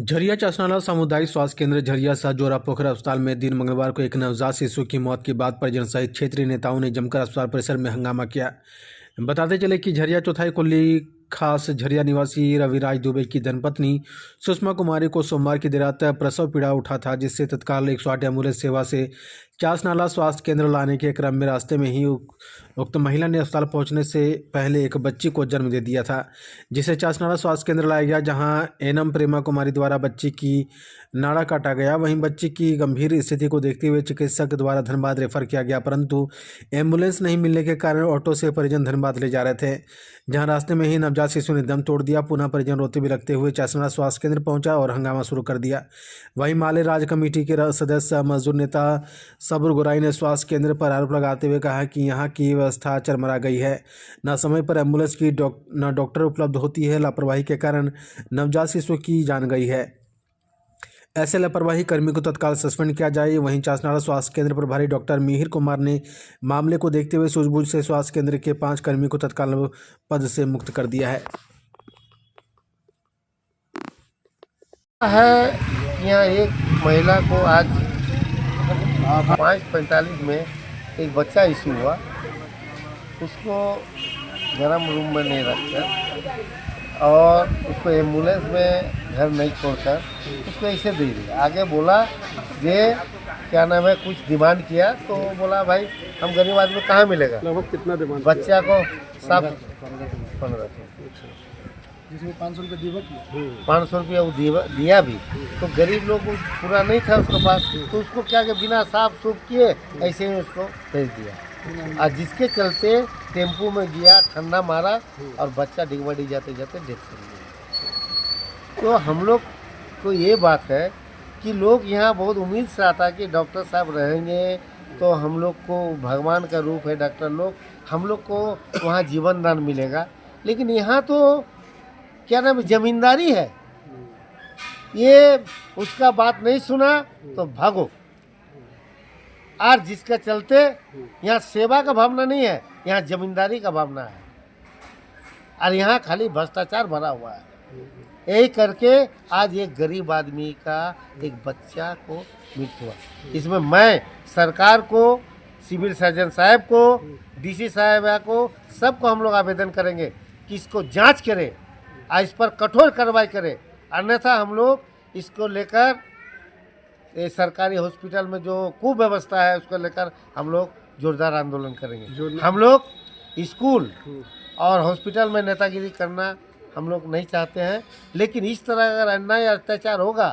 झरिया चसनाला सामुदायिक स्वास्थ्य केंद्र झरिया साजोरा पोखरा अस्पताल में दिन मंगलवार को एक नवजात शिशु की मौत के बाद परिजन सहित क्षेत्रीय नेताओं ने जमकर अस्पताल परिसर में हंगामा किया। बताते चले कि झरिया चौथाई कोल्ली खास झरिया निवासी रविराज दुबे की धर्मपत्नी सुषमा कुमारी को सोमवार की देर रात प्रसव पीड़ा उठा था, जिससे तत्काल 108 एम्बुलेंस सेवा से चासनाला स्वास्थ्य केंद्र लाने के क्रम में रास्ते में ही उक्त महिला ने अस्पताल पहुंचने से पहले एक बच्ची को जन्म दे दिया था, जिसे चासनाला स्वास्थ्य केंद्र लाया गया, जहां एनम प्रेमा कुमारी द्वारा बच्ची की नाड़ा काटा गया। वहीं बच्ची की गंभीर स्थिति को देखते हुए चिकित्सक द्वारा धनबाद रेफर किया गया, परंतु एम्बुलेंस नहीं मिलने के कारण ऑटो से परिजन धनबाद ले जा रहे थे, जहां रास्ते में ही नवजात शिशु ने दम तोड़ दिया। पुनः परिजन रोते भी लगते हुए चासनाला स्वास्थ्य केंद्र पहुंचा और हंगामा शुरू कर दिया। वहीं माले राज कमेटी के सदस्य मजदूर नेता सबुर गोराई ने स्वास्थ्य केंद्र पर आरोप लगाते हुए कहा कि यहां की व्यवस्था चरमरा गई है, न समय पर एम्बुलेंस की न डॉक्टर उपलब्ध होती है। लापरवाही के कारण नवजात शिशु की जान गई है। ऐसे लापरवाही कर्मी को तत्काल सस्पेंड किया जाए। वहीं चासनाला स्वास्थ्य केंद्र प्रभारी डॉक्टर मिहिर कुमार ने मामले को देखते हुए सूझबूझ से स्वास्थ्य केंद्र के 5 कर्मी को तत्काल पद से मुक्त कर दिया है। यहाँ एक महिला को आज 5:45 में एक बच्चा इशू हुआ, उसको गर्म रूम में नहीं रखकर और उसको एम्बुलेंस में घर नहीं छोड़कर उसको ऐसे दे दिया। आगे बोला ये क्या नाम है, कुछ डिमांड किया तो बोला भाई हम गरीब आदमी कहाँ मिलेगा। लगभग कितना डिमांड? बच्चा को साफ 1500, जिसमें 500 रुपये दीवा किया। 500 रुपया वो दिया भी, तो गरीब लोग को पूरा नहीं था उसके पास, तो उसको क्या कि बिना साफ सूफ किए ऐसे ही उसको भेज दिया। और जिसके चलते टेम्पू में गया, ठंडा मारा और बच्चा डिगवाड़ी जाते जाते डेथ कर गया। तो हम लोग को ये बात है कि लोग यहाँ बहुत उम्मीद से आता कि डॉक्टर साहब रहेंगे तो हम लोग को भगवान का रूप है डॉक्टर लोग, हम लोग को वहाँ जीवन दान मिलेगा। लेकिन यहाँ तो क्या नाम जमींदारी है, ये उसका बात नहीं सुना तो भागो। और जिसके चलते यहाँ सेवा का भावना नहीं है, यहाँ जमींदारी का भावना है और यहाँ खाली भ्रष्टाचार भरा हुआ है। यही करके आज एक गरीब आदमी का एक बच्चा को मृत्यु हुआ। इसमें मैं सरकार को, सिविल सर्जन साहब को, डीसी साहब को, सबको हम लोग आवेदन करेंगे कि इसको जांच करें और इस पर कठोर कार्रवाई करें, अन्यथा हम लोग इसको लेकर ये सरकारी हॉस्पिटल में जो कुव्यवस्था है उसको लेकर हम लोग जोरदार आंदोलन करेंगे। हम लोग स्कूल और हॉस्पिटल में नेतागिरी करना हम लोग नहीं चाहते हैं, लेकिन इस तरह अगर अन्याय अत्याचार होगा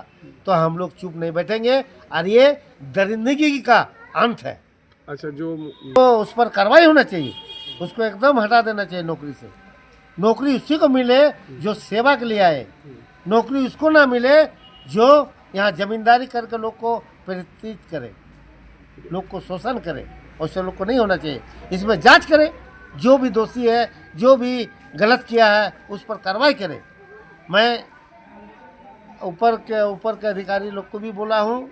तो हम लोग चुप नहीं बैठेंगे और ये दरिंदगी का अंत है। अच्छा, तो उस पर कार्रवाई होना चाहिए, उसको एकदम हटा देना चाहिए नौकरी से। नौकरी उसी को मिले जो सेवा के लिए आए, नौकरी उसको ना मिले जो यहाँ जमींदारी करके लोग को प्रेरित करे, लोग को शोषण करे। ऐसे लोग को नहीं होना चाहिए। इसमें जांच करे, जो भी दोषी है, जो भी गलत किया है उस पर कार्रवाई करे। मैं ऊपर के अधिकारी लोग को भी बोला हूँ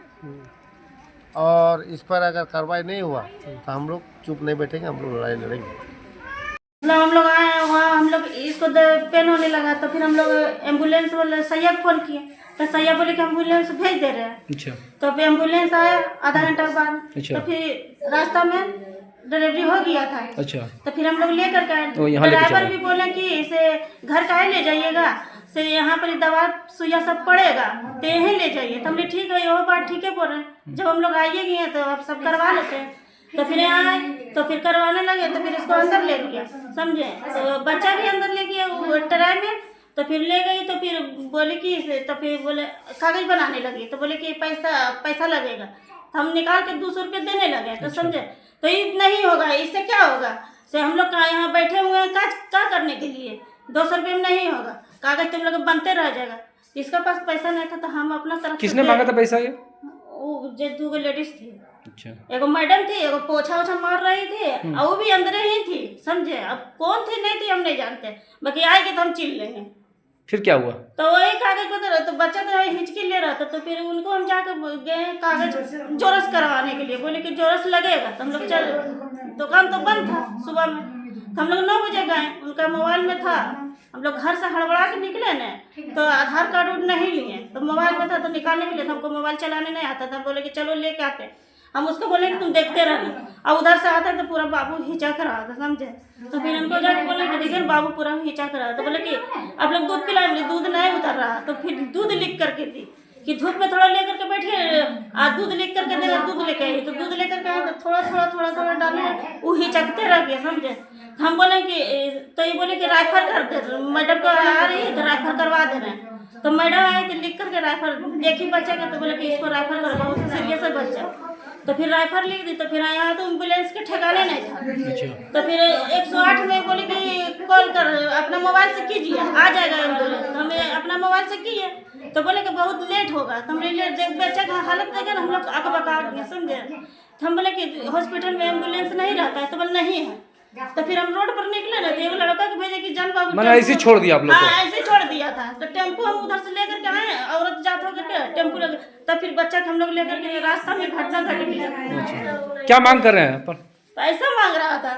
और इस पर अगर कार्रवाई नहीं हुआ तो हम लोग चुप नहीं बैठेंगे, हम लोग लड़ाई लड़ेंगे। हम लोग आए वहाँ, हम लोग इसको पेन होने लगा तो फिर हम लोग एम्बुलेंस वाले सैया को फोन किए तो सैया बोले कि एम्बुलेंस भेज दे रहे हैं। अच्छा। तो फिर एम्बुलेंस आया आधा घंटा के बाद। अच्छा। तो फिर रास्ता में डिलीवरी हो गया था। अच्छा। तो फिर हम लोग लेकर के तो यहाँ ड्राइवर भी बोले कि इसे घर का ले जाइएगा, से यहाँ पर दवा सुइया सब पड़ेगा तो यहीं ले जाइए। तो हमने ठीक है, वो बात ठीक है बोल रहे हैं। जब हम लोग आइए गए तो अब सब करवा लेते हैं। तो फिर यहाँ आए तो फिर करवाने लगे तो फिर इसको अंदर ले गया, समझे। तो बच्चा भी अंदर ले गया वो ट्राई में। तो फिर ले गई तो फिर बोले कि तो फिर बोले कागज बनाने लगे तो बोले कि पैसा लगेगा। तो हम निकाल के 200 रुपये देने लगे। तो समझे, तो ये नहीं होगा, इससे क्या होगा। से हम लोग यहाँ बैठे हुए हैं क्या करने के लिए, 200 रुपये में नहीं होगा, कागज तुम लोग बनते रह जाएगा। इसका पास पैसा नहीं था तो हम अपना तरफ। किसने मांगा था पैसा? ये वो जो 2 लेडीज थी। अच्छा। एगो मैडम थी, एगो पोछा ओछा मार रही थी और वो भी अंदर ही थी, समझे। अब कौन थी नहीं थी हम नहीं जानते, बाकी आएगी तो हम चिल लेंगे। फिर क्या हुआ? तो वही कागज बता रहा, तो बच्चा तो हिचकी ले रहा था। तो फिर उनको हम जाकर गए कागज जोरस करवाने के लिए, बोले कि जोरस लगेगा। तो हम लोग चल, दुकान तो बंद था सुबह में। तो हम लोग 9 बजे गए, उनका मोबाइल में था। हम लोग घर से हड़बड़ा के निकले न, तो आधार कार्ड उड नहीं लिए, तो मोबाइल में था तो निकालने के लिए, तो हमको मोबाइल चलाने नहीं आता था। बोले कि चलो लेके आते। हम उसको बोले कि तुम देखते रहना। और उधर से आते तो पूरा बाबू हिचा कर रहा था, समझे। तो फिर हमको जाके बोले कि देखिए बाबू पूरा हिचा कर रहा था। तो बोले कि आप लोग दूध पिलाए, बोले दूध नहीं उतर रहा। तो फिर दूध लिख करके दी कि धूप में थोड़ा लेकर के बैठिए, दूध लिख करके देगा, दूध लेके आई। तो दूध लेकर के आए तो थोड़ा डाले, वो हिचकते रह गए, समझे। हम बोले कि तो ये बोले कि राइफर कर दे, मैडम को आ रही है तो राइफर करवा दे रहे हैं। तो मैडम आए तो लिख करके राइफर एक ही बच्चे का, तो बोले कि इसको राइफर करो, बहुत सीरियस है बच्चा। तो फिर राइफर लिख दी। तो फिर यहाँ तो एम्बुलेंस के ठिकाने नहीं था। तो फिर 108 में बोले कि कॉल कर, अपना मोबाइल से कीजिए, आ जाएगा एम्बुलेंस। तो हमें अपना मोबाइल से किए, तो बोले कि बहुत लेट होगा। तो हमने लेट देख बच्चा का हालत देखे ना, हम लोग अकबका गए, समझे। तो हम बोले कि हॉस्पिटल में एम्बुलेंस नहीं रहता है, तो बोले नहीं है। तो फिर हम रोड पर निकले ना, तो एक लड़का को भेजे कि जान बाबू, मैंने ऐसे ही छोड़ दिया आप लोग को? हाँ, ऐसे ही छोड़ दिया था। तो टेम्पो हम उधर से लेकर के आए, औरत जात होकर के टेम्पो लेकर, तब फिर बच्चा को हम लोग लेकर के रास्ता में घटना घट गई। क्या मांग कर रहे हैं पर? पैसा मांग रहा था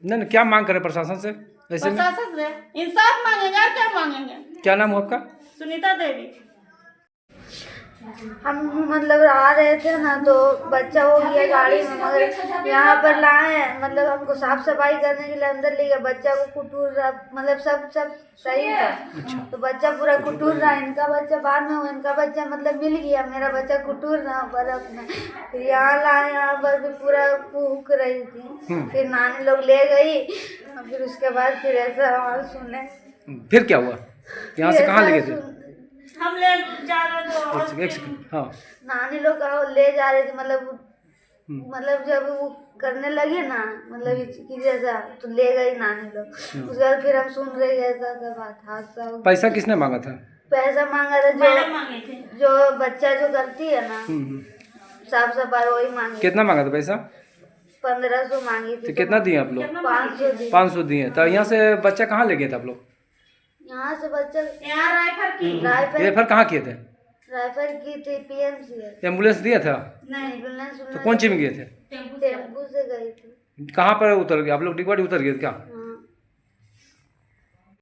नहीं, क्या मांग कर रहे हैं प्रशासन से? ऐसे में प्रशासन से इंसाफ मांगेंगे और क्या मांगेंगे। क्या नाम हुआ आपका? सुनीता देवी। हम मतलब आ रहे थे ना, तो बच्चा हो गया गाड़ी में, मगर यहाँ पर लाए मतलब हमको साफ सफाई करने के लिए अंदर ले गया। बच्चा को कुटूर रहा, मतलब सब सही था। तो बच्चा पूरा कुटूर रहा, इनका बच्चा बाद में हुआ, इनका बच्चा मतलब मिल गया, मेरा बच्चा कुटूर रहा बर्फ में। फिर यहाँ लाए, यहाँ पर भी पूरा कूक रही थी। फिर नानी लोग ले गई, फिर उसके बाद फिर ऐसा हाल सुने। फिर क्या हुआ? यहाँ से कहाँ ले गए थे? हम ले जा रहे एक सेकंड, हाँ। नानी लोग ले जा रहे थे, मतलब जब वो करने लगे ना, मतलब कि जैसा, तो ले गई नानी लोग। उसके बाद फिर हम सुन रहे ऐसा सब हादसा। पैसा किसने मांगा था? पैसा मांगा था जो बच्चा जो करती है ना साफ सफाई, वही मांगी। कितना मांगा था पैसा? 1500 मांगी थी। तो कितना दिए आप लोग? 500 दी। 500 दिए। तो यहाँ से बच्चा कहाँ ले गए थे आप लोग? यहाँ से बच्चा यहाँ राइफर रेफर कहाँ किए थे? राइफर की थी PMC। एम्बुलेंस दिया था? नहीं, एम्बुलेंस तो कौन सी में गए थे? टेम्पू से गई थी। कहाँ पर उतर गए आप लोग? डिगवाड़ी उतर गए क्या?